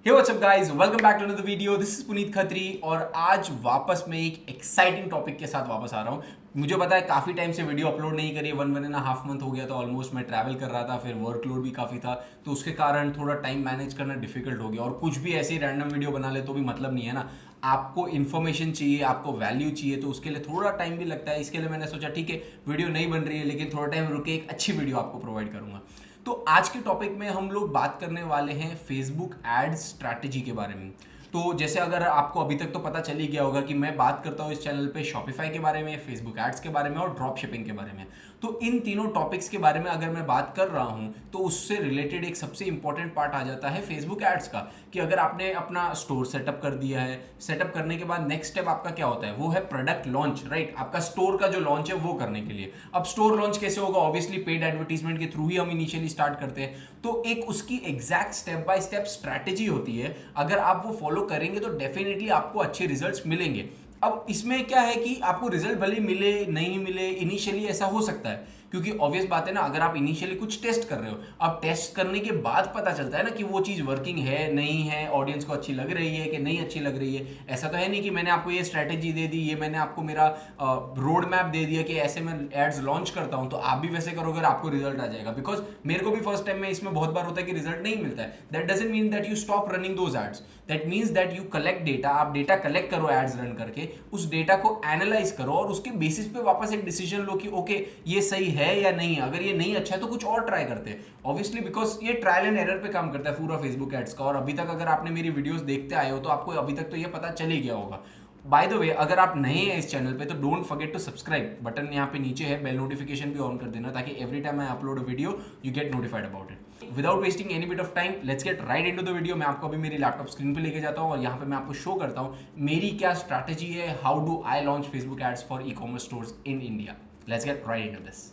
Hey what's up guys, welcome back to another video. This is Puneet Khatri और आज वापस मैं एक एक्साइटिंग टॉपिक के साथ वापस आ रहा हूँ। मुझे पता है काफ़ी टाइम से वीडियो अपलोड नहीं करी, वन एंड हाफ मंथ हो गया था ऑलमोस्ट। मैं ट्रैवल कर रहा था, फिर वर्कलोड भी काफ़ी था, तो उसके कारण थोड़ा टाइम मैनेज करना डिफिकल्ट हो गया। और कुछ भी ऐसे ही रैंडम वीडियो बना ले तो भी मतलब नहीं है ना। आपको इन्फॉर्मेशन चाहिए, आपको वैल्यू चाहिए, तो उसके लिए थोड़ा टाइम भी लगता है। इसके लिए मैंने सोचा ठीक है, वीडियो नहीं बन रही है लेकिन थोड़ा टाइम रुके एक अच्छी वीडियो आपको प्रोवाइड करूंगा। तो आज के टॉपिक में हम लोग बात करने वाले हैं फेसबुक एड्स स्ट्रैटेजी के बारे में। तो जैसे अगर आपको अभी तक तो पता चल ही गया होगा कि मैं बात करता हूँ इस चैनल पे शॉपिफाई के बारे में, फेसबुक एड्स के बारे में और ड्रॉप शिपिंग के बारे में। तो इन तीनों टॉपिक्स के बारे में अगर मैं बात कर रहा हूँ तो उससे रिलेटेड एक सबसे इंपॉर्टेंट पार्ट आ जाता है फेसबुक एड्स का, कि अगर आपने अपना स्टोर सेटअप कर दिया है, सेटअप करने के बाद नेक्स्ट स्टेप आपका क्या होता है, वो है प्रोडक्ट लॉन्च, राइट। आपका स्टोर का जो लॉन्च है वो करने के लिए। अब स्टोर लॉन्च कैसे होगा? ऑब्वियसली पेड एडवर्टीजमेंट के थ्रू ही हम इनिशियली स्टार्ट करते हैं। तो एक उसकी exact step by step strategy होती है, अगर आप वो फॉलो करेंगे तो डेफिनेटली आपको अच्छे रिजल्ट्स मिलेंगे। अब इसमें क्या है कि आपको रिजल्ट भले मिले नहीं मिले, इनिशियली ऐसा हो सकता है, क्योंकि ऑब्वियस बात है ना, अगर आप इनिशियली कुछ टेस्ट कर रहे हो, अब टेस्ट करने के बाद पता चलता है ना कि वो चीज़ वर्किंग है नहीं है, ऑडियंस को अच्छी लग रही है कि नहीं अच्छी लग रही है। ऐसा तो है नहीं कि मैंने आपको ये स्ट्रैटेजी दे दी, ये मैंने आपको मेरा रोड मैप दे दिया कि ऐसे मैं एड्स लॉन्च करता हूँ तो आप भी वैसे करोगे और आपको रिजल्ट आ जाएगा। बिकॉज मेरे को भी फर्स्ट टाइम में इसमें बहुत बार होता है कि रिजल्ट नहीं मिलता है। That doesn't mean that you stop running those ads, that means that you collect data. आप डेटा कलेक्ट करो एड्स रन करके, उस डेटा को एनालाइज करो और उसके बेसिस पे वापस एक डिसीजन लो कि ओके ये सही है या नहीं है। अगर ये नहीं अच्छा है तो कुछ और ट्राई करते हैं, ऑब्वियसली, बिकॉज ये ट्रायल एंड एरर पे काम करता है पूरा फेसबुक एड्स का। और अभी तक अगर आपने मेरी वीडियोस देखते आए हो तो आपको अभी तक तो ये पता चल ही गया होगा। बाय द वे, अगर आप नए हैं इस चैनल पे तो don't forget to subscribe, button यहाँ पे नीचे है, बेल नोटिफिकेशन भी ऑन कर देना ताकि every time I upload a video you get notified about it. Without wasting any bit of time, let's get right into the video. मैं आपको अभी मेरी लैपटॉप स्क्रीन पे लेके जाता हूँ और यहाँ पे मैं आपको शो करता हूँ मेरी क्या स्ट्रैटेजी है, how do I launch Facebook ads for e commerce stores in India. Let's get right into this.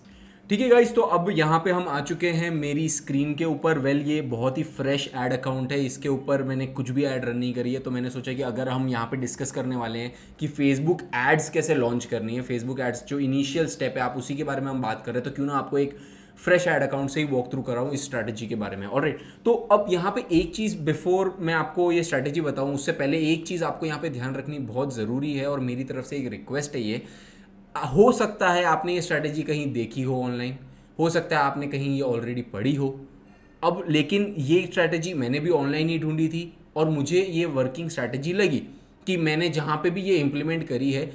ठीक है गाइस, तो अब यहाँ पे हम आ चुके हैं मेरी स्क्रीन के ऊपर। वेल, ये बहुत ही फ्रेश ऐड अकाउंट है, इसके ऊपर मैंने कुछ भी ऐड रन नहीं करी है। तो मैंने सोचा कि अगर हम यहाँ पे डिस्कस करने वाले हैं कि फेसबुक एड्स कैसे लॉन्च करनी है, फेसबुक एड्स जो इनिशियल स्टेप है, आप उसी के बारे में हम बात कर रहे हैं, तो क्यों ना आपको एक फ्रेश ऐड अकाउंट से ही वॉक थ्रू कराऊँ इस स्ट्रैटेजी के बारे में। ऑलराइट, तो अब यहाँ पे एक चीज़, बिफोर मैं आपको ये स्ट्रैटेजी बताऊँ उससे पहले एक चीज़ आपको यहाँ पे ध्यान रखनी बहुत ज़रूरी है, और मेरी तरफ से एक रिक्वेस्ट है। ये हो सकता है आपने ये स्ट्रैटेजी कहीं देखी हो ऑनलाइन, हो सकता है आपने कहीं ये ऑलरेडी पढ़ी हो। अब लेकिन ये स्ट्रैटेजी मैंने भी ऑनलाइन ही ढूंढी थी और मुझे ये वर्किंग स्ट्रैटेजी लगी कि मैंने जहाँ पे भी ये इम्प्लीमेंट करी है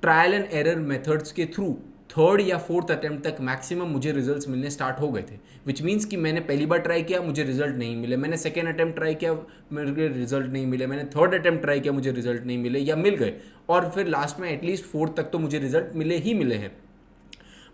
ट्रायल एंड एरर मेथड्स के थ्रू, थर्ड या फोर्थ अटेम्प्ट तक मैक्सिमम मुझे रिजल्ट्स मिलने स्टार्ट हो गए थे। विच मीन्स कि मैंने पहली बार ट्राई किया, मुझे रिजल्ट नहीं मिले, मैंने सेकेंड अटेम्प्ट ट्राई किया, मेरे रिजल्ट नहीं मिले, मैंने थर्ड अटेम्प्ट ट्राई किया, मुझे रिजल्ट नहीं मिले या मिल गए, और फिर लास्ट में एटलीस्ट फोर्थ तक तो मुझे रिजल्ट मिले ही मिले हैं।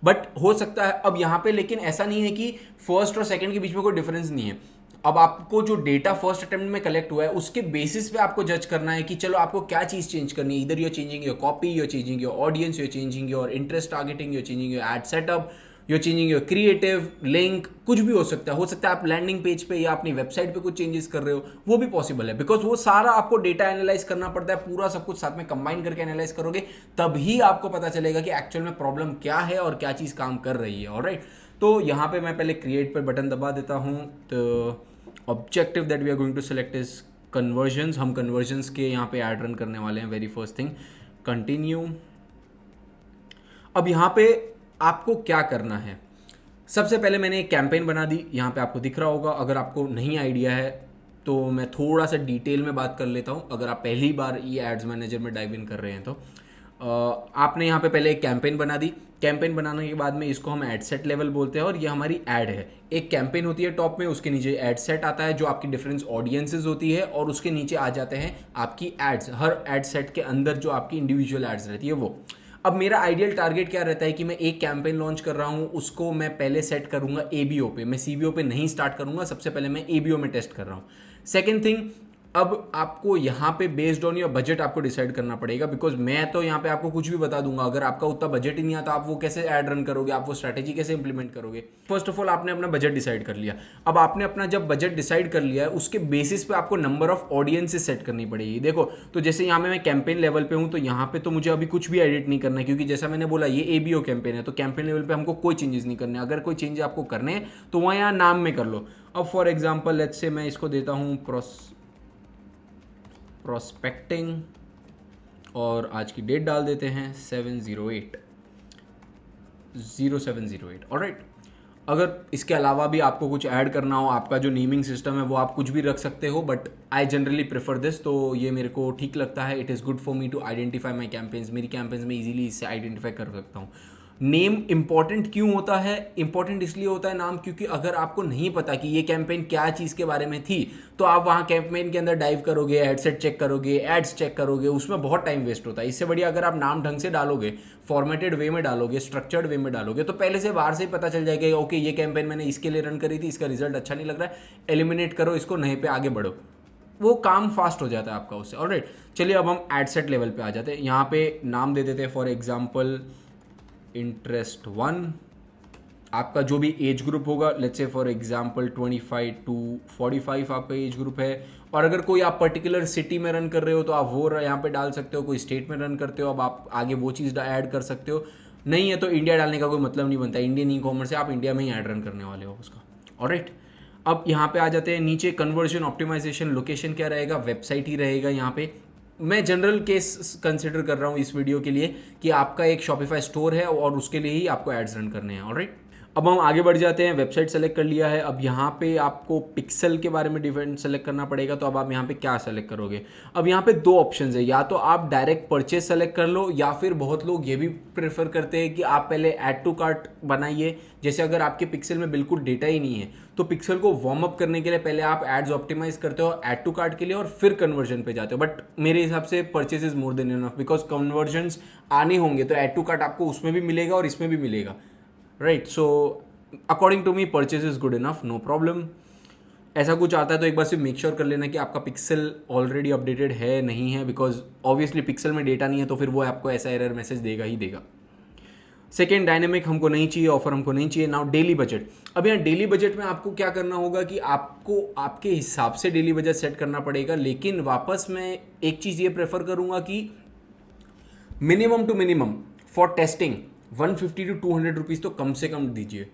बट हो सकता है अब यहाँ पे, लेकिन ऐसा नहीं है कि फर्स्ट और सेकंड के बीच में कोई डिफरेंस नहीं है। अब आपको जो डेटा फर्स्ट अटेम्प्ट में कलेक्ट हुआ है उसके बेसिस पे आपको जज करना है कि चलो आपको क्या चीज़ चेंज करनी है। इधर you're changing your copy, you're changing your audience, you're changing your interest targeting, you're changing your ad setup, you're changing your creative link, कुछ भी हो सकता है। हो सकता है आप लैंडिंग पेज पे या अपनी वेबसाइट पे कुछ चेंजेस कर रहे हो, वो भी पॉसिबल है। बिकॉज वो सारा आपको डेटा एनालाइज करना पड़ता है, पूरा सब कुछ साथ में कंबाइन करके एनालाइज करोगे तभी आपको पता चलेगा कि एक्चुअल में प्रॉब्लम क्या है और क्या चीज़ काम कर रही है। ऑलराइट, तो यहाँ पे मैं पहले क्रिएट पर बटन दबा देता हूँ। तो objective that we are going to select is convergence. हम कन्वर्जन्स के यहाँ पे ऐड रन करने वाले हैं। Very first thing, continue. अब यहाँ पे आपको क्या करना है, सबसे पहले मैंने एक कैंपेन बना दी, यहाँ पे आपको दिख रहा होगा। अगर आपको नहीं आइडिया है तो मैं थोड़ा सा डिटेल में बात कर लेता हूँ। अगर आप पहली बार ये एड्स मैनेजर में डाइव इन कर रहे हैं तो आपने यहाँ पे पहले एक कैंपेन बना दी। कैंपेन बनाने के बाद में इसको हम एड सेट लेवल बोलते हैं और ये हमारी ऐड है। एक कैंपेन होती है टॉप में, उसके नीचे एड सेट आता है जो आपकी डिफरेंस ऑडियंसेस होती है, और उसके नीचे आ जाते हैं आपकी एड्स। हर एड सेट के अंदर जो आपकी इंडिविजुअल एड्स रहती है वो। अब मेरा आइडियल टारगेट क्या रहता है कि मैं एक कैंपेन लॉन्च कर रहा हूँ, उसको मैं पहले सेट करूँगा एबीओ पे। मैं सीबीओ पे नहीं स्टार्ट करूँगा, सबसे पहले मैं एबीओ में टेस्ट कर रहा हूँ। सेकेंड थिंग, अब आपको यहाँ पे बेस्ड ऑन योर बजट आपको डिसाइड करना पड़ेगा। बिकॉज मैं तो यहाँ पे आपको कुछ भी बता दूंगा, अगर आपका उतना बजट ही नहीं आता आप वो कैसे ऐड रन करोगे, आप वो स्ट्रैटेजी कैसे इंप्लीमेंट करोगे। फर्स्ट ऑफ ऑल आपने अपना बजट डिसाइड कर लिया। अब आपने अपना जब बजट डिसाइड कर लिया है उसके बेसिस पे आपको नंबर ऑफ ऑडियंसेस सेट करनी पड़ेगी। देखो, तो जैसे यहाँ मैं कैंपेन लेवल पे हूँ तो यहाँ पे तो मुझे अभी कुछ भी एडिट नहीं करना है, क्योंकि जैसा मैंने बोला ये एबीओ कैंपेन है, तो कैंपेन लेवल पे हमको कोई चेंजेस नहीं करने। अगर कोई चेंज आपको करने हैं तो वहाँ यहाँ नाम में कर लो। अब फॉर एग्जाम्पल लेट्स से मैं इसको देता हूँ प्रोस्पेक्टिंग और आज की डेट डाल देते हैं 7/08/0708। ऑलराइट, अगर इसके अलावा भी आपको कुछ ऐड करना हो, आपका जो नेमिंग सिस्टम है वो आप कुछ भी रख सकते हो, but I generally prefer this, तो ये मेरे को ठीक लगता है। It is good for me to identify my campaigns. मेरी कैंपेन्स में इजीली इससे आइडेंटिफाई कर सकता हूँ। नेम इंपॉर्टेंट क्यों होता है? इंपॉर्टेंट इसलिए होता है नाम, क्योंकि अगर आपको नहीं पता कि ये कैंपेन क्या चीज़ के बारे में थी, तो आप वहाँ कैंपेन के अंदर डाइव करोगे, एडसेट चेक करोगे, एड्स चेक करोगे, उसमें बहुत टाइम वेस्ट होता है। इससे बढ़िया अगर आप नाम ढंग से डालोगे, फॉर्मेटेड वे में डालोगे, स्ट्रक्चर्ड वे में डालोगे, तो पहले से बाहर से ही पता चल जाएगा ओके ये कैंपेन मैंने इसके लिए रन करी थी, इसका रिजल्ट अच्छा नहीं लग रहा है, एलिमिनेट करो इसको, नहीं पे आगे बढ़ो। वो काम फास्ट हो जाता है आपका उससे। ऑलराइट, चलिए अब हम एडसेट लेवल पे आ जाते हैं। यहाँ पे नाम दे देते हैं फॉर एग्जाम्पल इंटरेस्ट 1। आपका जो भी एज ग्रुप होगा, let's say for example 25 to 45 आपका एज ग्रुप है। और अगर कोई आप पर्टिकुलर सिटी में रन कर रहे हो तो आप वो यहाँ पे डाल सकते हो, कोई स्टेट में रन करते हो अब आप आगे वो चीज़ ऐड कर सकते हो। नहीं है तो इंडिया डालने का कोई मतलब नहीं बनता, इंडियन ई कॉमर्स है, आप इंडिया में ही ऐड रन करने वाले हो उसका। ऑलराइट, अब यहाँ पे आ जाते हैं नीचे, कन्वर्जन ऑप्टिमाइजेशन, लोकेशन क्या रहेगा, वेबसाइट ही रहेगा। यहाँ पे मैं जनरल केस कंसिडर कर रहा हूँ इस वीडियो के लिए कि आपका एक शॉपिफाई स्टोर है और उसके लिए ही आपको एड्स रन करने हैं। ऑलराइट, अब हम आगे बढ़ जाते हैं। वेबसाइट सेलेक्ट कर लिया है, अब यहाँ पे आपको पिक्सल के बारे में डिफरेंट सेलेक्ट करना पड़ेगा। तो अब आप यहाँ पे क्या सेलेक्ट करोगे? अब यहाँ पे दो ऑप्शंस है, या तो आप डायरेक्ट परचेज सेलेक्ट कर लो, या फिर बहुत लोग ये भी प्रेफर करते हैं कि आप पहले ऐड टू कार्ट बनाइए। जैसे अगर आपके पिक्सल में बिल्कुल डेटा ही नहीं है तो पिक्सल को वार्म अप करने के लिए पहले आप एड्स ऑप्टिमाइज करते हो ऐड टू कार्ट के लिए और फिर कन्वर्जन पे जाते हो। बट मेरे हिसाब से purchase is more than enough, because convergence आने होंगे तो ऐड टू कार्ट आपको उसमें भी मिलेगा और इसमें भी मिलेगा। Right, so according to me purchase is good enough, no problem. ऐसा कुछ आता है तो एक बार सिर्फ मेक श्योर कर लेना कि आपका पिक्सल ऑलरेडी अपडेटेड है नहीं है, बिकॉज ऑब्वियसली पिक्सल में डेटा नहीं है तो फिर वो आपको ऐसा एरर मैसेज देगा ही देगा। सेकेंड, डायनेमिक हमको नहीं चाहिए, ऑफर हमको नहीं चाहिए। Now daily budget. अब यहाँ डेली बजट में आपको क्या करना होगा कि आपको आपके हिसाब से डेली बजट सेट करना पड़ेगा, लेकिन वापस मैं एक चीज़ ये प्रेफर करूँगा कि minimum to minimum for testing 150 to 200 rupees तो कम से कम दीजिए।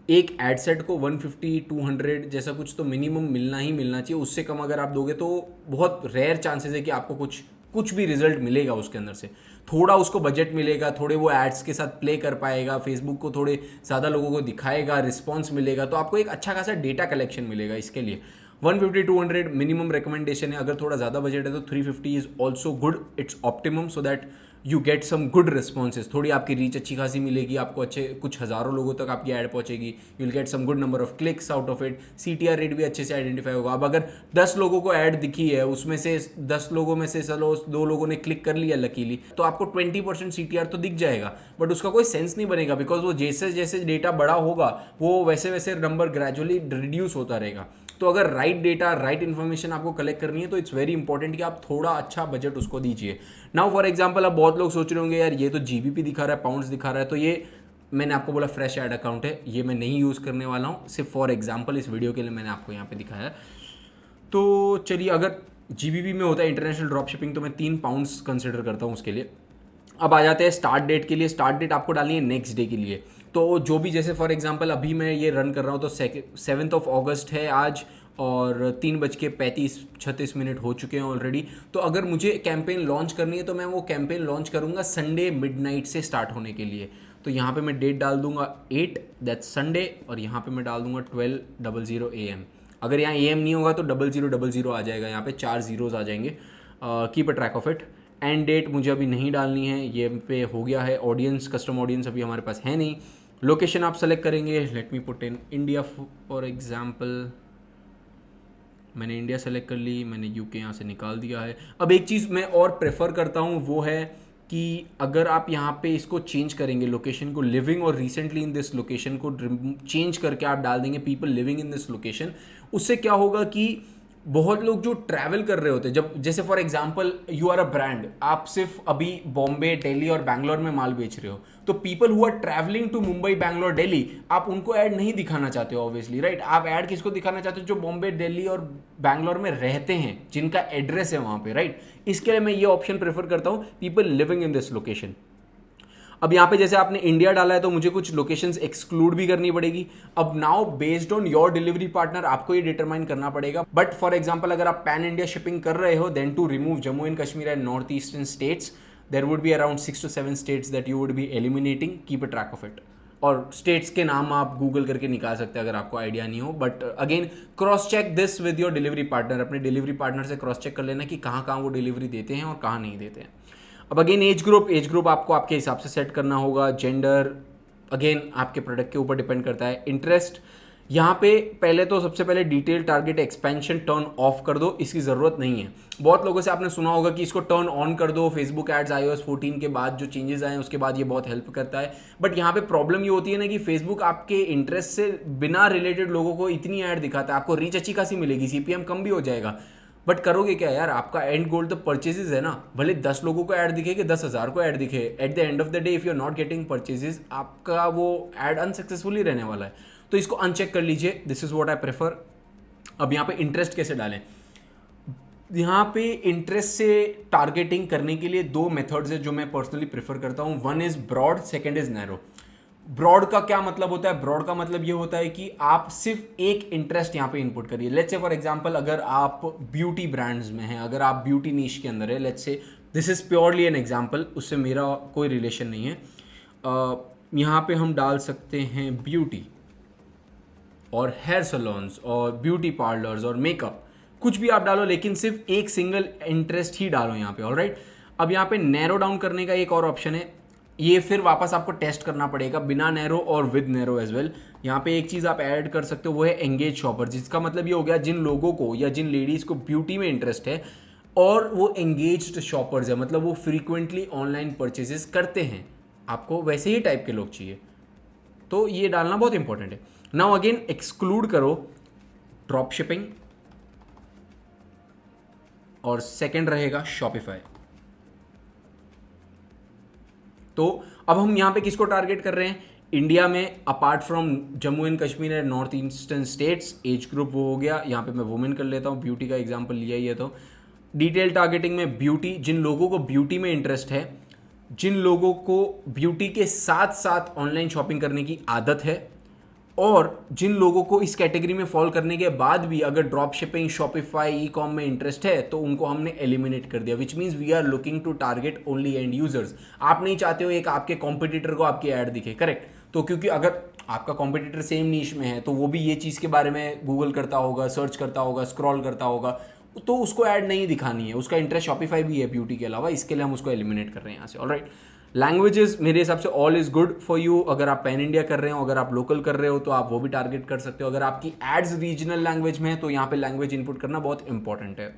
एक एड सेट को 150 200 जैसा कुछ तो मिनिमम मिलना ही मिलना चाहिए। उससे कम अगर आप दोगे तो बहुत रेयर चांसेस है कि आपको कुछ भी रिजल्ट मिलेगा उसके अंदर से। थोड़ा उसको बजट मिलेगा, थोड़े वो एड्स के साथ प्ले कर पाएगा, फेसबुक को थोड़े ज़्यादा लोगों को दिखाएगा, रिस्पॉन्स मिलेगा, तो आपको एक अच्छा खासा डेटा कलेक्शन मिलेगा। इसके लिए 150 200 मिनिमम रिकमेंडेशन है। अगर थोड़ा ज़्यादा बजट है तो 350 is also good, it's optimum, so that you get some good responses. थोड़ी आपकी रीच अच्छी खासी मिलेगी, आपको अच्छे कुछ हज़ारों लोगों तक आपकी ऐड पहुंचेगी, you will get some good number of clicks out of it. CTR rate भी अच्छे से आइडेंटिफाई होगा। अब अगर 10 लोगों को ऐड दिखी है, उसमें से 10 लोगों में से चलो 2 लोगों ने क्लिक कर लिया लकीली, तो आपको 20% CTR तो दिख जाएगा, बट उसका कोई सेंस नहीं बनेगा, बिकॉज वो जैसे जैसे डेटा बड़ा होगा वो वैसे वैसे नंबर ग्रेजुअली रिड्यूस होता रहेगा। तो अगर राइट डेटा, राइट इन्फॉर्मेशन आपको कलेक्ट करनी है तो इट्स वेरी इंपॉर्टेंट कि आप थोड़ा अच्छा बजट उसको दीजिए। नाउ फॉर एग्जांपल, अब बहुत लोग सोच रहे होंगे यार ये तो GBP दिखा रहा है, पाउंड्स दिखा रहा है, तो ये मैंने आपको बोला फ्रेश ऐड अकाउंट है, ये मैं नहीं यूज़ करने वाला हूँ, सिर्फ फॉर एग्जांपल इस वीडियो के लिए मैंने आपको यहाँ पे दिखाया। तो चलिए, अगर GBP में होता है इंटरनेशनल ड्रॉप शिपिंग तो मैं 3 पाउंड्स कंसिडर करता हूँ उसके लिए। अब आ जाते हैं स्टार्ट डेट के लिए। स्टार्ट डेट आपको डालनी है नेक्स्ट डे के लिए। तो जो भी, जैसे फॉर एग्जांपल अभी मैं ये रन कर रहा हूँ तो 7 अगस्त है आज, और 3:35-36 हो चुके हैं ऑलरेडी। तो अगर मुझे कैंपेन लॉन्च करनी है तो मैं वो कैंपेन लॉन्च करूँगा संडे मिडनाइट से स्टार्ट होने के लिए। तो यहाँ पे मैं डेट डाल दूंगा 8, दैट्स संडे, और यहाँ पे मैं डाल दूंगा 12:00 AM। अगर यहाँ AM नहीं होगा तो 0000 आ जाएगा, यहाँ पे 4 zeros आ जाएंगे। Keep a track of it. End date मुझे अभी नहीं डालनी है, ये पे हो गया है। ऑडियंस, कस्टम ऑडियंस अभी हमारे पास है नहीं। लोकेशन आप सेलेक्ट करेंगे, let me put in India for example. मैंने इंडिया सेलेक्ट कर ली, मैंने UK यहाँ से निकाल दिया है। अब एक चीज़ मैं और प्रेफर करता हूँ वो है कि अगर आप यहाँ पे इसको चेंज करेंगे, लोकेशन को लिविंग और रिसेंटली इन दिस लोकेशन को चेंज करके आप डाल देंगे people living in this location, उससे क्या होगा कि बहुत लोग जो ट्रैवल कर रहे होते हैं, जब जैसे for example you are a brand, आप सिर्फ अभी बॉम्बे, दिल्ली और बैंगलोर में माल बेच रहे हो, तो people who are travelling to Mumbai, Bangalore, Delhi, आप उनको ऐड नहीं दिखाना चाहते हो ऑब्वियसली, राइट। आप ऐड किसको दिखाना चाहते हो? जो बॉम्बे, दिल्ली और बैंगलोर में रहते हैं, जिनका एड्रेस है वहाँ पे, राइट। इसके लिए मैं ये ऑप्शन प्रेफर करता हूँ, people living in this location. अब यहाँ पे जैसे आपने इंडिया डाला है तो मुझे कुछ लोकेशंस एक्सक्लूड भी करनी पड़ेगी। अब now based on your delivery partner आपको ये डिटरमाइन करना पड़ेगा। बट फॉर एग्जांपल अगर आप पैन इंडिया शिपिंग कर रहे हो, then to remove Jammu and Kashmir and north eastern states, there would be around 6 to 7 states that you would be eliminating. Keep a track of it. और states के नाम आप Google करके निकाल सकते हैं अगर आपको आइडिया नहीं हो। But again cross check this with your delivery partner. अपने डिलीवरी पार्टनर से क्रॉस चेक कर लेना कि कहाँ कहाँ वो डिलीवरी देते हैं और कहाँ नहीं देते हैं। अब अगेन एज ग्रुप आपको आपके हिसाब से सेट करना होगा। जेंडर अगेन आपके प्रोडक्ट के ऊपर डिपेंड करता है। इंटरेस्ट यहाँ पे पहले तो सबसे पहले detail target expansion turn off कर दो, इसकी ज़रूरत नहीं है। बहुत लोगों से आपने सुना होगा कि इसको टर्न ऑन कर दो, फेसबुक एड्स iOS 14 के बाद जो चेंजेस आए उसके बाद ये बहुत हेल्प करता है। बट यहाँ पे प्रॉब्लम ये होती है ना कि फेसबुक आपके इंटरेस्ट से बिना रिलेटेड लोगों को इतनी ऐड दिखाता है, आपको रीच अच्छी खासी मिलेगी, CPM कम भी हो जाएगा। बट करोगे क्या यार, आपका एंड गोल तो परचेजेस है ना। भले 10 लोगों को ऐड दिखे कि 10,000 को ऐड दिखे, at the end of the day if you are not getting purchases, आपका वो ऐड अनसक्सेसफुल ही रहने वाला है। तो इसको अनचेक कर लीजिए। This is what I prefer. अब यहाँ पे इंटरेस्ट कैसे डालें? यहाँ पे इंटरेस्ट से टारगेटिंग करने के लिए 2 मेथड्स है जो मैं पर्सनली प्रेफर करता हूँ। One is broad, second is narrow. Broad का क्या मतलब होता है? ब्रॉड का मतलब ये होता है कि आप सिर्फ एक इंटरेस्ट यहाँ पे इनपुट करिए। लेट्स से फॉर एग्जांपल अगर आप ब्यूटी ब्रांड्स में हैं, अगर आप ब्यूटी नीश के अंदर है, let's say this is purely an example, उससे मेरा कोई रिलेशन नहीं है। यहाँ पे हम डाल सकते हैं ब्यूटी और हेयर सलोन्स और ब्यूटी पार्लर्स और मेकअप, कुछ भी आप डालो, लेकिन सिर्फ एक सिंगल इंटरेस्ट ही डालो यहाँ पे। ऑलराइट, अब यहाँ पे नैरो डाउन करने का एक और ऑप्शन है। ये फिर वापस आपको टेस्ट करना पड़ेगा बिना नैरो और विद नैरो एज वेल। यहाँ पे एक चीज़ आप ऐड कर सकते हो, वो है एंगेज शॉपर, जिसका मतलब ये हो गया जिन लोगों को या जिन लेडीज़ को ब्यूटी में इंटरेस्ट है और वो एंगेज्ड शॉपर्स है, मतलब वो फ्रीक्वेंटली ऑनलाइन परचेजेस करते हैं। आपको वैसे ही टाइप के लोग चाहिए, तो ये डालना बहुत इंपॉर्टेंट है। नाउ अगेन एक्सक्लूड करो ड्रॉप शिपिंग और सेकेंड रहेगा शॉपिफाई। तो अब हम यहाँ पे किसको टारगेट कर रहे हैं? इंडिया में apart from Jammu and Kashmir and north eastern states, age group वो हो गया। यहाँ पे मैं वुमेन कर लेता हूँ, ब्यूटी का एग्जांपल लिया ही है। तो डिटेल टारगेटिंग में ब्यूटी, जिन लोगों को ब्यूटी में इंटरेस्ट है, जिन लोगों को ब्यूटी के साथ साथ ऑनलाइन शॉपिंग करने की आदत है, और जिन लोगों को इस कैटेगरी में फॉल करने के बाद भी अगर drop shipping, Shopify, e com में इंटरेस्ट है, तो उनको हमने एलिमिनेट कर दिया। Which means we are looking to target only end users. आप नहीं चाहते हो एक आपके कॉम्पिटिटर को आपकी ऐड दिखे, करेक्ट? तो क्योंकि अगर आपका कॉम्पिटिटर सेम नीश में है तो वो भी ये चीज़ के बारे में गूगल करता होगा, सर्च करता होगा, स्क्रॉल करता होगा, तो उसको ऐड नहीं दिखानी है। उसका इंटरेस्ट शॉपिफाई भी है ब्यूटी के अलावा, इसके लिए हम उसको एलिमिनेट कर रहे हैं यहाँ से। ऑलराइट, लैंग्वेजेस मेरे हिसाब से all is good for you. अगर आप पैन इंडिया कर रहे हो, अगर आप लोकल कर रहे हो, तो आप वो भी टारगेट कर सकते हो। अगर आपकी एड्स रीजनल लैंग्वेज में है तो यहाँ पे लैंग्वेज इनपुट करना बहुत इंपॉर्टेंट है।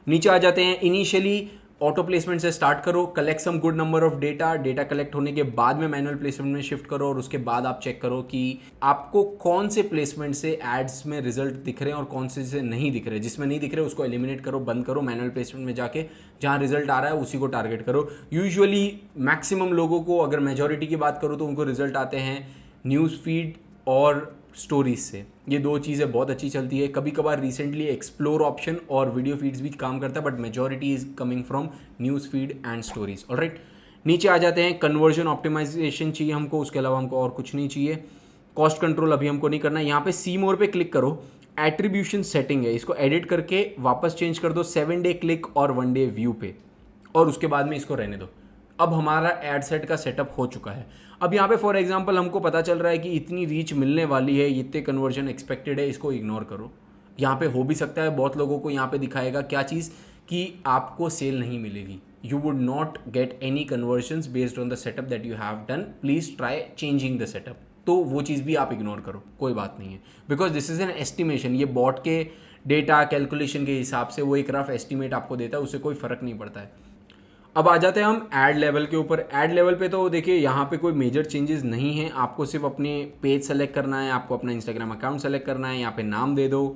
नीचे आ जाते हैं। इनिशियली ऑटो प्लेसमेंट से स्टार्ट करो, collect some good number of data collect होने के बाद में मैनुअल प्लेसमेंट में शिफ्ट करो, और उसके बाद आप चेक करो कि आपको कौन से प्लेसमेंट से एड्स में रिजल्ट दिख रहे हैं और कौन से नहीं दिख रहे। जिसमें नहीं दिख रहे उसको एलिमिनेट करो, बंद करो। मैनुअल प्लेसमेंट में जाके जहाँ रिजल्ट आ रहा है उसी को टारगेट करो। यूजुअली मैक्सिमम लोगों को, अगर मेजॉरिटी की बात करूँ, तो उनको रिजल्ट आते हैं न्यूज़ फीड और स्टोरीज से। ये 2 चीज़ें बहुत अच्छी चलती है। कभी कभार रिसेंटली एक्सप्लोर ऑप्शन और वीडियो फीड्स भी काम करता है, but majority is coming from news feed and stories. Alright, नीचे आ जाते हैं। कन्वर्जन ऑप्टिमाइजेशन चाहिए हमको, उसके अलावा हमको और कुछ नहीं चाहिए। कॉस्ट कंट्रोल अभी हमको नहीं करना है। यहाँ पे सी मोर पे क्लिक करो, एट्रीब्यूशन सेटिंग है, इसको एडिट करके वापस चेंज कर दो 7 डे क्लिक और 1 डे व्यू पे, और उसके बाद में इसको रहने दो। अब हमारा एड सेट का सेटअप हो चुका है। अब यहाँ पे फॉर एग्जांपल हमको पता चल रहा है कि इतनी रीच मिलने वाली है, इतने कन्वर्जन एक्सपेक्टेड है, इसको इग्नोर करो। यहाँ पे हो भी सकता है बहुत लोगों को यहाँ पे दिखाएगा क्या चीज़, कि आपको सेल नहीं मिलेगी। You would not get any convergence based on the setup that you have done, please try changing the setup. तो वो चीज़ भी आप इग्नोर करो, कोई बात नहीं है, because this is an estimation. ये बॉट के डेटा कैलकुलेशन के हिसाब से वो एक रफ एस्टिमेट आपको देता है, उससे कोई फ़र्क नहीं पड़ता है। अब आ जाते हैं हम ऐड लेवल के ऊपर। ऐड लेवल पे तो देखिए यहाँ पे कोई मेजर चेंजेस नहीं है। आपको सिर्फ अपने पेज सेलेक्ट करना है, आपको अपना इंस्टाग्राम अकाउंट सेलेक्ट करना है, यहाँ पे नाम दे दो,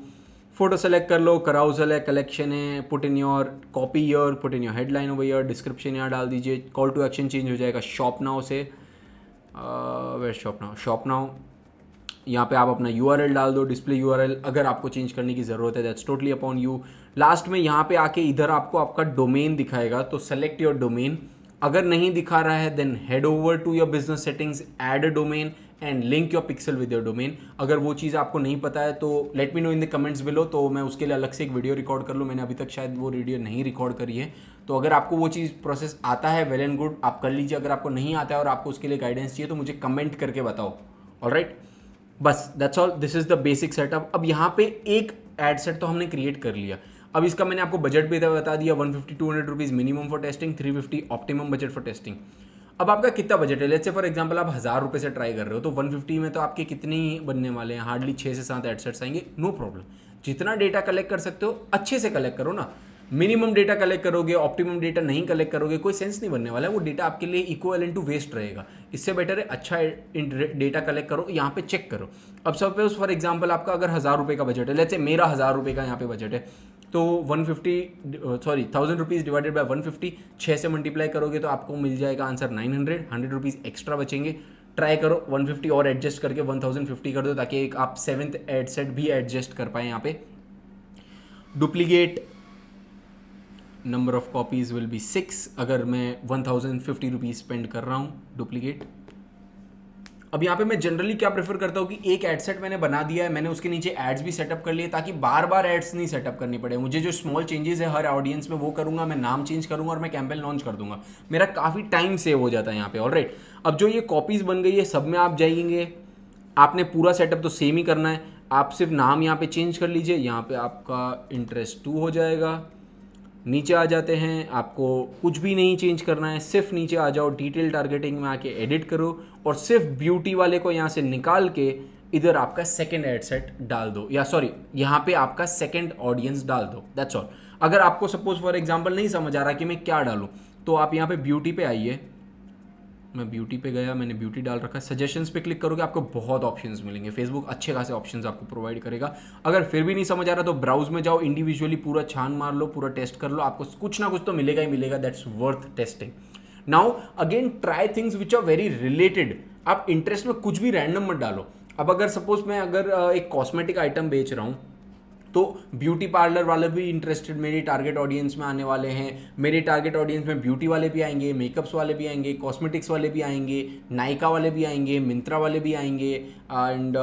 फोटो सेलेक्ट कर लो, कराउजल है, कलेक्शन है, put in your copy year, put in your headline over year, description यहाँ डाल दीजिए। कॉल टू एक्शन चेंज हो जाएगा शॉप नाउ से, वेयर शॉप नाउ। यहाँ पे आप अपना URL डाल दो, डिस्प्ले URL, अगर आपको चेंज करने की ज़रूरत है, that's totally upon you. Last में यहाँ पे आके इधर आपको आपका डोमेन दिखाएगा, तो सेलेक्ट योर डोमेन, अगर नहीं दिखा रहा है then head over to your business settings, add a domain and link your pixel with your domain. अगर वो चीज़ आपको नहीं पता है तो let me know in the comments below, तो मैं उसके लिए अलग से एक वीडियो रिकॉर्ड कर लूँ। मैंने अभी तक शायद वो वीडियो नहीं रिकॉर्ड करी है। तो अगर आपको वो चीज़ प्रोसेस आता है वेल एंड गुड, आप कर लीजिए। अगर आपको नहीं आता है और आपको उसके लिए गाइडेंस चाहिए तो मुझे कमेंट करके बताओ। ऑलराइट, बस that's all, this is the basic setup. अब यहाँ पे एक एड सेट तो हमने क्रिएट कर लिया। अब इसका मैंने आपको बजट भी बता दिया, 150-200 rupees minimum for testing, 350 optimum budget for testing. अब आपका कितना बजट है? लेट्स से फॉर एग्जांपल आप 1000 रुपये से ट्राई कर रहे हो तो 150 में तो आपके कितने ही बनने वाले हैं? हार्डली 6 से 7 एडसेट्स आएंगे। नो प्रॉब्लम, जितना डेटा कलेक्ट कर सकते हो अच्छे से कलेक्ट करो ना। मिनिमम डेटा कलेक्ट करोगे, ऑप्टिमम डेटा नहीं कलेक्ट करोगे, कोई सेंस नहीं बनने वाला है। वो डेटा आपके लिए इक्वल टू वेस्ट रहेगा। इससे बेटर है अच्छा डेटा कलेक्ट करो, यहाँ पे चेक करो। अब सपोज फॉर एग्जांपल आपका अगर 1000 रुपये का बजट है, लेट्स से मेरा 1000 रुपये का यहाँ पे बजट है, तो 1000 रुपीज़ डिवाइडेड बाय 150, 6 से मल्टीप्लाई करोगे तो आपको मिल जाएगा आंसर 900। 100 रुपीज़ एक्स्ट्रा बचेंगे। ट्राई करो 150 और एडजस्ट करके 1050 कर दो, ताकि एक आप 7th एड सेट भी एडजस्ट कर पाए। यहाँ पे duplicate number of copies will be 6 अगर मैं 1050 रुपीज़ स्पेंड कर रहा हूँ डुप्लीकेट। अब यहाँ पे मैं जनरली क्या प्रेफर करता हूँ कि एक एड सेट मैंने बना दिया है, मैंने उसके नीचे एड्स भी सेटअप कर लिए, ताकि बार बार एड्स नहीं सेटअप करनी पड़े मुझे। जो स्मॉल चेंजेस है हर ऑडियंस में वो करूँगा, मैं नाम चेंज करूँगा और मैं कैंपेन लॉन्च कर दूंगा। मेरा काफ़ी टाइम सेव हो जाता है यहाँ पे। ऑलराइट, अब जो ये कॉपीज़ बन गई है सब में आप जाएंगे, आपने पूरा सेटअप तो सेम ही करना है। आप सिर्फ नाम यहाँ पे चेंज कर लीजिए, यहाँ पे आपका इंटरेस्ट 2 हो जाएगा। नीचे आ जाते हैं, आपको कुछ भी नहीं चेंज करना है, सिर्फ नीचे आ जाओ, डिटेल टारगेटिंग में आके एडिट करो और सिर्फ ब्यूटी वाले को यहाँ से निकाल के इधर आपका सेकंड एड सेट डाल दो, या सॉरी यहाँ पे आपका सेकंड ऑडियंस डाल दो। That's all. अगर आपको सपोज फॉर एग्जांपल नहीं समझ आ रहा कि मैं क्या डालूँ, तो आप यहाँ पे ब्यूटी पे आइए। मैं ब्यूटी पे गया, मैंने ब्यूटी डाल रखा है। सजेशंस पे क्लिक करोगे, आपको बहुत ऑप्शंस मिलेंगे। फेसबुक अच्छे खासे ऑप्शंस आपको प्रोवाइड करेगा। अगर फिर भी नहीं समझ आ रहा तो ब्राउज में जाओ, इंडिविजुअली पूरा छान मार लो, पूरा टेस्ट कर लो, आपको कुछ ना कुछ तो मिलेगा ही मिलेगा। That's worth testing. Now again try things which are very related. आप इंटरेस्ट में कुछ भी रैंडम मत डालो। अब अगर सपोज मैं एक कॉस्मेटिक आइटम बेच रहा हूँ, तो ब्यूटी पार्लर वाले भी इंटरेस्टेड मेरी टारगेट ऑडियंस में आने वाले हैं। मेरे टारगेट ऑडियंस में ब्यूटी वाले भी आएंगे, मेकअप्स वाले भी आएंगे, कॉस्मेटिक्स वाले भी आएंगे, नायका वाले भी आएंगे, मिंत्रा वाले भी आएंगे। एंड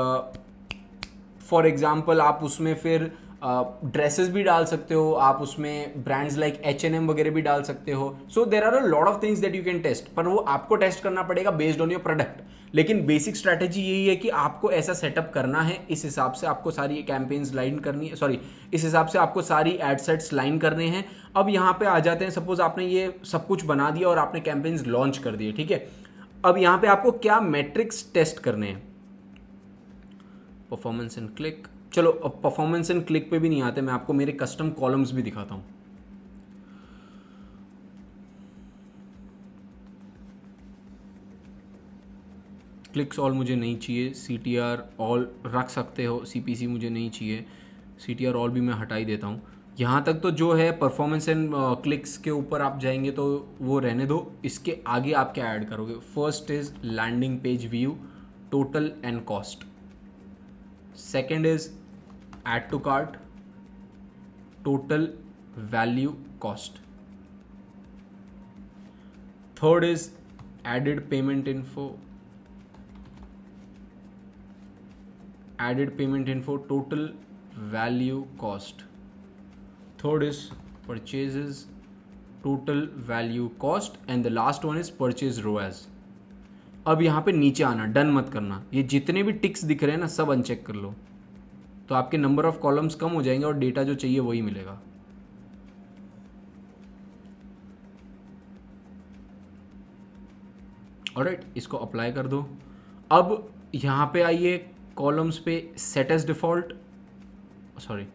फॉर एग्जांपल आप उसमें फिर ड्रेसेस भी डाल सकते हो, आप उसमें ब्रांड्स लाइक H&M वगैरह भी डाल सकते हो। So there are a lot of things that you can test, पर वो आपको टेस्ट करना पड़ेगा बेस्ड ऑन योर प्रोडक्ट। लेकिन बेसिक स्ट्रैटेजी यही है कि आपको ऐसा सेटअप करना है, इस हिसाब से आपको सारी कैंपेन्स लाइन करनी है, सॉरी इस हिसाब से आपको सारी एड सेट्स लाइन करने हैं। अब यहाँ पे आ जाते हैं, सपोज आपने ये सब कुछ बना दिया और आपने कैंपेन्स लॉन्च कर दिए, ठीक है। अब यहाँ पे आपको क्या मैट्रिक्स टेस्ट करने हैं? Performance and click. चलो अब परफॉर्मेंस एंड क्लिक पे भी नहीं आते, मैं आपको मेरे कस्टम कॉलम्स भी दिखाता हूँ। क्लिक्स ऑल मुझे नहीं चाहिए, CTR ऑल रख सकते हो, CPC मुझे नहीं चाहिए, CTR ऑल भी मैं हटा ही देता हूँ। यहाँ तक तो जो है परफॉर्मेंस एंड क्लिक्स के ऊपर आप जाएंगे तो वो रहने दो। इसके आगे आप क्या ऐड करोगे? First is landing page view, total and cost. Second is add to cart, total, value, cost. Third is added payment info, added payment info, total, value, cost. Third is purchases, total, value, cost, and the last one is purchase ROAS. अब यहाँ पे नीचे आना, done मत करना। ये जितने भी टिक्स दिख रहे हैं ना सब अनचेक कर लो, तो आपके नंबर ऑफ कॉलम्स कम हो जाएंगे और डेटा जो चाहिए वही मिलेगा। ऑलराइट, इसको अप्लाई कर दो। अब यहाँ पे आइए कॉलम्स पे, set as default, sorry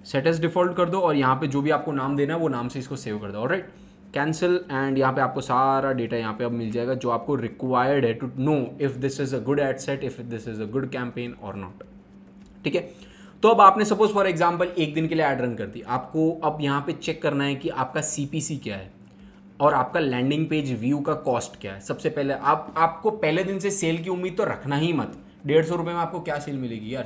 set as default कर दो और यहाँ पे जो भी आपको नाम देना है वो नाम से इसको सेव कर दो। ऑलराइट, कैंसिल, एंड यहाँ पे आपको सारा डेटा यहाँ पे अब मिल जाएगा जो आपको रिक्वायर्ड है to know if this is a good ad set, if this is a good campaign और नॉट। ठीक है, तो अब आपने सपोज फॉर एग्जाम्पल एक दिन के लिए ऐड रन कर दी। आपको अब यहाँ पे चेक करना है कि आपका CPC क्या है और आपका लैंडिंग पेज व्यू का कॉस्ट क्या है। सबसे पहले आपको पहले दिन से सेल की उम्मीद तो रखना ही मत। 150 रुपये में आपको क्या सेल मिलेगी यार?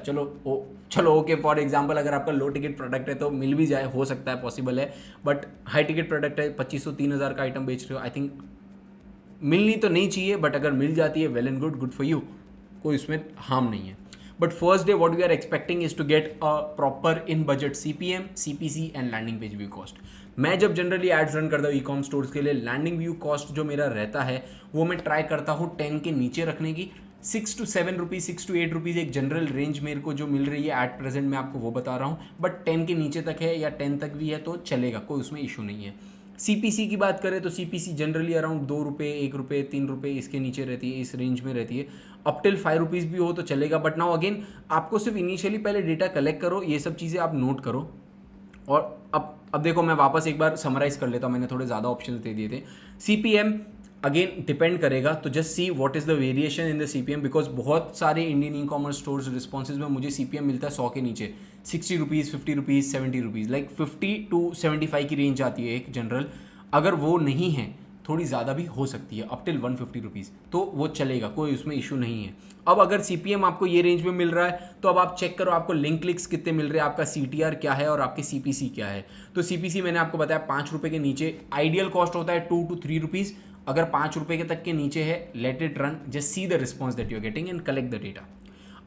चलो ओके, फॉर एग्जांपल अगर आपका लो टिकट प्रोडक्ट है तो मिल भी जाए, हो सकता है, पॉसिबल है। बट हाई टिकट प्रोडक्ट है, 2500-3000 का आइटम बेच रहे हो, आई थिंक मिलनी तो नहीं चाहिए, बट अगर मिल जाती है well and good, good for you, कोई उसमें हार्म नहीं है. But first day what we are expecting is to get a proper in budget CPM, CPC and landing page view cost. मैं जब जनरली एड्स रन करता हूँ e-com stores के लिए, लैंडिंग व्यू कॉस्ट जो मेरा रहता है वो मैं ट्राई करता हूँ 10 के नीचे रखने की. 6 to 7 रुपीज़, 6 to 8 रुपीज़ एक जनरल रेंज मेरे को जो मिल रही है एट प्रेजेंट, मैं आपको वो बता रहा हूँ. बट 10 के नीचे तक है या 10 तक भी है तो चलेगा, कोई उसमें इशू नहीं है. CPC की बात करें तो CPC जनरली अराउंड 2 रुपये, 1 रुपये, 3 रुपये इसके नीचे रहती है, इस रेंज में रहती है. अप टिल 5 रुपीज़ भी हो तो चलेगा. बट नाउ अगेन आपको सिर्फ इनिशियली पहले डेटा कलेक्ट करो, ये सब चीज़ें आप नोट करो. और अब देखो मैं वापस एक बार समराइज कर लेता हूँ, मैंने थोड़े ज़्यादा ऑप्शन दे दिए थे. CPM अगेन डिपेंड करेगा, तो just see what is the variation in the CPM, because बहुत सारे इंडियन ई कॉमर्स स्टोर्स रिस्पॉन्सेज में मुझे CPM मिलता है 100 के नीचे, 60 rupees, 50 rupees, 70 rupees, like 50 to 75 की रेंज आती है एक जनरल. अगर वो नहीं है, थोड़ी ज़्यादा भी हो सकती है, अप टिल 150 रुपीज़, तो वो चलेगा, कोई उसमें इशू नहीं है. अब अगर CPM आपको ये रेंज में मिल रहा है तो अब आप चेक करो आपको लिंक क्लिक्स कितने मिल रहे हैं, आपका CTR क्या है और आपके CPC क्या है. तो CPC मैंने आपको बताया 5 रुपये के नीचे, आइडियल कॉस्ट होता है 2 to 3 रुपीज़. अगर 5 रुपये के तक के नीचे है, let it run, just see the response that you are getting and collect the data.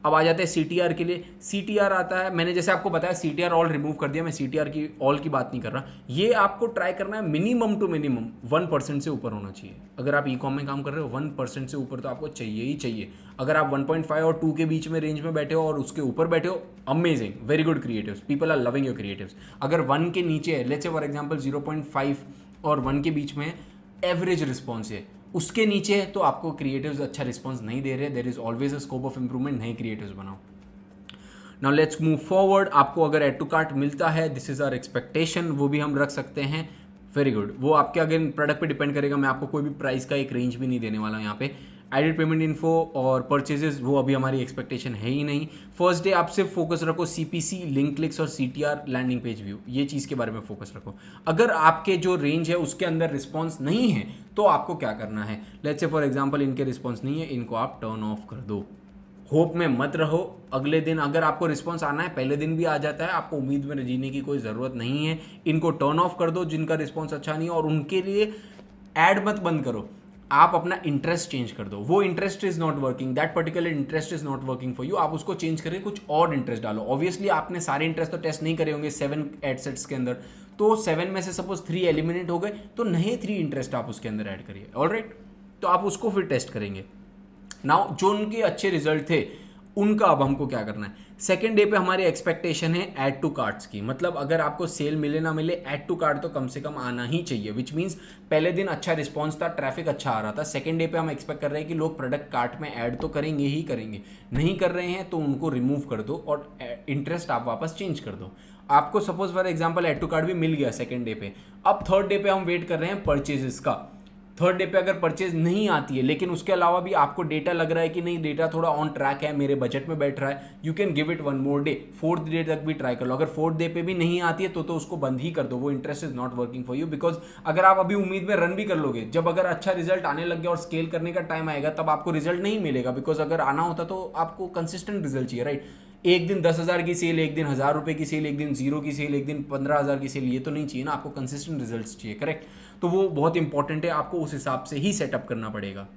अब आ जाते हैं CTR के लिए. CTR आता है, मैंने जैसे आपको बताया CTR ऑल रिमूव कर दिया, मैं CTR की ऑल की बात नहीं कर रहा. ये आपको ट्राई करना है मिनिमम टू मिनिमम 1% से ऊपर होना चाहिए. अगर आप ई-कॉम में काम कर रहे हो 1% से ऊपर तो आपको चाहिए ही चाहिए. अगर आप 1.5 और 2 के बीच में रेंज में बैठे हो और उसके ऊपर बैठे हो, amazing, very good creatives, people are loving your creatives. अगर 1 के नीचे है, लेट्स से फॉर एग्जाम्पल 0.5 और 1 के बीच में एवरेज रिस्पॉन्स है, उसके नीचे है तो आपको क्रिएटिव्स अच्छा रिस्पॉन्स नहीं दे रहे. There is always a scope of improvement, नए क्रिएटिव्स बनाओ. Now let's move forward. आपको अगर एड टू कार्ट मिलता है, दिस इज आवर एक्सपेक्टेशन, वो भी हम रख सकते हैं. Very good. वो आपके अगेन प्रोडक्ट पे डिपेंड करेगा, मैं आपको कोई भी प्राइस का एक रेंज भी नहीं देने वाला हूँ यहाँ पे. एडिट पेमेंट इन्फो और परचेजेस वो अभी हमारी एक्सपेक्टेशन है ही नहीं. फर्स्ट डे आप सिर्फ फोकस रखो CPC, लिंक क्लिक्स और CTR, लैंडिंग पेज व्यू, ये चीज़ के बारे में फोकस रखो. अगर आपके जो रेंज है उसके अंदर रिस्पॉन्स नहीं है तो आपको क्या करना है, लेट्स से फॉर एग्जांपल इनके रिस्पॉन्स नहीं है, इनको आप टर्न ऑफ कर दो. होप में मत रहो. अगले दिन अगर आपको रिस्पॉन्स आना है, पहले दिन भी आ जाता है, आपको उम्मीद में जीने की कोई ज़रूरत नहीं है. इनको टर्न ऑफ कर दो जिनका रिस्पॉन्स अच्छा नहीं है, और उनके लिए ऐड मत बंद करो, आप अपना इंटरेस्ट चेंज कर दो. वो interest is not working, that particular interest is not working for you, आप उसको चेंज करके कुछ और इंटरेस्ट डालो. ऑब्वियसली आपने सारे इंटरेस्ट तो टेस्ट नहीं करे होंगे 7 एड सेट्स के अंदर, तो 7 में से सपोज 3 एलिमिनेट हो गए तो नए 3 इंटरेस्ट आप उसके अंदर ऐड करिए. ऑलराइट, तो आप उसको फिर टेस्ट करेंगे. नाउ जो उनके अच्छे रिजल्ट थे उनका अब हमको क्या करना है. सेकेंड डे पे हमारी एक्सपेक्टेशन है ऐड टू कार्ट्स की. मतलब अगर आपको सेल मिले ना मिले, ऐड टू कार्ट तो कम से कम आना ही चाहिए. विच मीन्स पहले दिन अच्छा रिस्पॉन्स था, ट्रैफिक अच्छा आ रहा था, सेकेंड डे पे हम एक्सपेक्ट कर रहे हैं कि लोग प्रोडक्ट कार्ट में ऐड तो करेंगे ही करेंगे. नहीं कर रहे हैं तो उनको रिमूव कर दो और इंटरेस्ट आप वापस चेंज कर दो. आपको suppose for example add to cart भी मिल गया सेकेंड डे पे. अब थर्ड डे पे हम वेट कर रहे हैं परचेजेस का. थर्ड डे पे अगर परचेज नहीं आती है, लेकिन उसके अलावा भी आपको डेटा लग रहा है कि नहीं डेटा थोड़ा ऑन ट्रैक है, मेरे बजट में बैठ रहा है, you can give it 1 more day. Fourth day तक भी ट्राई कर लो. अगर फोर्थ डे पे भी नहीं आती है तो उसको बंद ही कर दो. वो interest is not working for you. Because अगर आप अभी उम्मीद में रन भी कर लोगे, जब अगर अच्छा रिजल्ट आने लग गया और स्केल करने का टाइम आएगा तब आपको रिजल्ट नहीं मिलेगा. बिकॉज अगर आना होता तो आपको कंसिस्टेंट रिजल्ट चाहिए, राइट. एक दिन 10,000 की सेल, एक दिन 1,000 रुपये की सेल, एक दिन 0 की सेल, एक दिन 15,000 की सेल, ये तो नहीं चाहिए ना. आपको कंसिस्टेंट रिजल्ट्स चाहिए, करेक्ट. तो वो बहुत इंपॉर्टेंट है, आपको उस हिसाब से ही सेटअप करना पड़ेगा.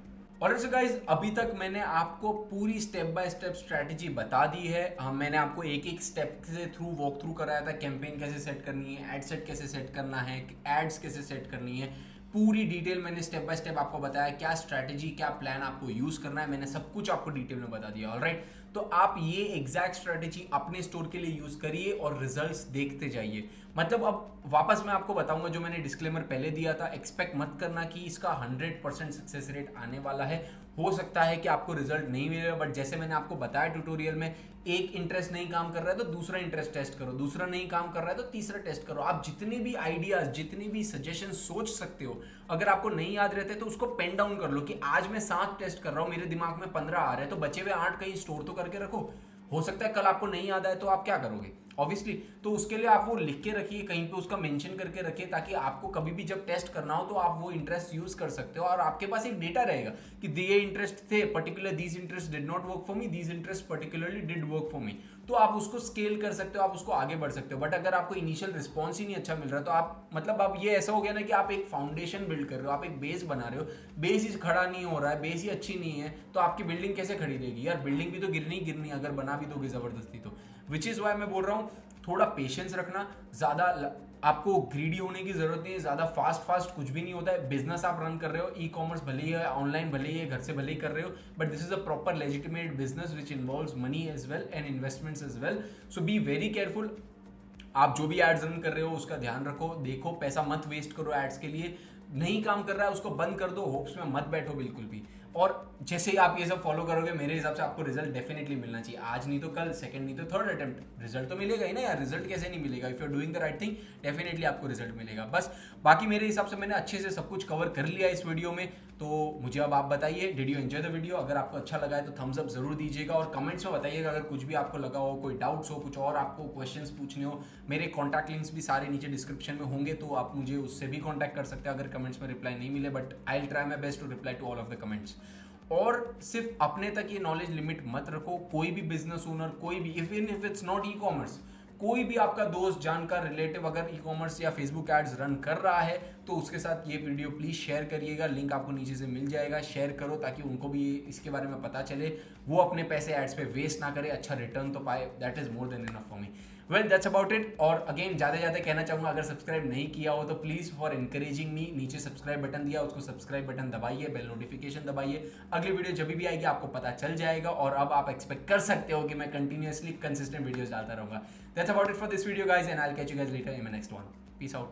और सो गाइज, अभी तक मैंने आपको पूरी स्टेप बाय स्टेप स्ट्रैटेजी बता दी है. मैंने आपको एक एक स्टेप से वॉक थ्रू कराया था. कैंपेन कैसे सेट करनी है, एड सेट कैसे सेट करना है, एड्स कैसे सेट करनी है, पूरी डिटेल मैंने स्टेप बाय स्टेप आपको बताया. क्या स्ट्रैटेजी, क्या प्लान आपको यूज करना है, मैंने सब कुछ आपको डिटेल में बता दिया. ऑलराइट, तो आप ये एग्जैक्ट स्ट्रैटेजी अपने स्टोर के लिए यूज करिए और रिजल्ट्स देखते जाइए. मतलब अब वापस मैं आपको बताऊंगा, जो मैंने डिस्क्लेमर पहले दिया था, एक्सपेक्ट मत करना कि इसका 100% सक्सेस रेट आने वाला है. हो सकता है कि आपको रिजल्ट नहीं मिले, बट जैसे मैंने आपको बताया ट्यूटोरियल में, एक इंटरेस्ट नहीं काम कर रहा है तो दूसरा इंटरेस्ट टेस्ट करो, दूसरा नहीं काम कर रहा है तो तीसरा टेस्ट करो. आप जितने भी आइडियाज, जितने भी सजेशन सोच सकते हो, अगर आपको नहीं याद रहते तो उसको पेन डाउन कर लो कि आज मैं 7 टेस्ट कर रहा हूं, मेरे दिमाग में 15 आ रहे हैं, तो बचे हुए 8 कहीं स्टोर तो करके रखो. हो सकता है कल आपको नहीं याद आए तो आप क्या करोगे, ऑब्वियसली। तो उसके लिए आप वो लिख के रखिए, कहीं पे उसका मेंशन करके रखिए, ताकि आपको कभी भी जब टेस्ट करना हो तो आप वो इंटरेस्ट यूज कर सकते हो और आपके पास एक डेटा रहेगा कि ये इंटरेस्ट थे particular, these interest did not work for me, these interest particularly did work for me. तो आप उसको स्केल कर सकते हो, आप उसको आगे बढ़ सकते हो। बट अगर आपको इनिशियल रिस्पॉन्स ही नहीं अच्छा मिल रहा तो आप मतलब अब ये ऐसा हो गया ना कि आप एक फाउंडेशन बिल्ड कर रहे हो, आप एक बेस बना रहे हो, बेस ही खड़ा नहीं हो रहा है, बेस ही अच्छी नहीं है, तो आपकी बिल्डिंग कैसे खड़ी रहेगी यार? बिल्डिंग भी तो गिरनी ही गिरनी अगर बना भी दोगे जबरदस्ती तो। विच इज वाई मैं बोल रहा हूँ थोड़ा पेशेंस रखना, ज़्यादा आपको ग्रीडी होने की जरूरत नहीं है, ज़्यादा फास्ट कुछ भी नहीं होता है। बिजनेस आप रन कर रहे हो, ई कॉमर्स भले ही है, ऑनलाइन भले ही है, घर से भले ही कर रहे हो, but this is a proper legitimate business which involves money as well and investments as well. So be very careful. आप जो भी एड्स रन कर रहे हो उसका ध्यान रखो, देखो, पैसा मत वेस्ट करो एड्स के लिए। नहीं काम कर रहा है उसको बंद कर दो, होप्स में मत बैठो बिल्कुल भी। और जैसे ही आप ये सब फॉलो करोगे मेरे हिसाब से आपको रिजल्ट डेफिनेटली मिलना चाहिए, आज नहीं तो कल, सेकंड नहीं तो थर्ड अटेम्प्ट, रिजल्ट तो मिलेगा ही ना यार। रिजल्ट कैसे नहीं मिलेगा? If you are doing the right thing definitely आपको रिजल्ट मिलेगा। बस बाकी मेरे हिसाब से मैंने अच्छे से सब कुछ कवर कर लिया इस वीडियो में। तो मुझे अब आप बताइए, did you enjoy the video? अगर आपको अच्छा लगा है तो थम्स अप जरूर दीजिएगा और कमेंट्स में बताइएगा अगर कुछ भी आपको लगा हो, कोई डाउट्स हो, कुछ और आपको क्वेश्चंस पूछने हो। मेरे कॉन्टैक्ट लिंक्स भी सारे नीचे डिस्क्रिप्शन में होंगे, तो आप मुझे उससे भी कॉन्टैक्ट कर सकते हैं अगर कमेंट्स में रिप्लाई नहीं मिले, but I will try my best to reply to all of the comments. और सिर्फ अपने तक ये नॉलेज लिमिट मत रखो। कोई भी बिजनेस ओनर, कोई भी, if it's not e commerce, कोई भी आपका दोस्त, जानकार, रिलेटिव अगर ई कॉमर्स या फेसबुक एड्स रन कर रहा है तो उसके साथ ये वीडियो प्लीज शेयर करिएगा। लिंक आपको नीचे से मिल जाएगा, शेयर करो ताकि उनको भी इसके बारे में पता चले, वो अपने पैसे एड्स पे वेस्ट ना करे, अच्छा रिटर्न तो पाए। That is more than enough for me. Well that's about it. और अगेन ज़्यादा कहना चाहूँगा, अगर सब्सक्राइब नहीं किया हो तो प्लीज़ फॉर एनकरेजिंग मी, नीचे सब्सक्राइब बटन दिया, उसको सब्सक्राइब बटन दबाइए, बेल नोटिफिकेशन दबाइए। अगली वीडियो जब भी आएगी आपको पता चल जाएगा और अब आप एक्सपेक्ट कर सकते हो कि मैं कंटिन्यूअसली कंसिस्टेंट वीडियोस डालता रहूँगा। That's about it for this video guys and I will catch you guys letter in my next one. Peace out.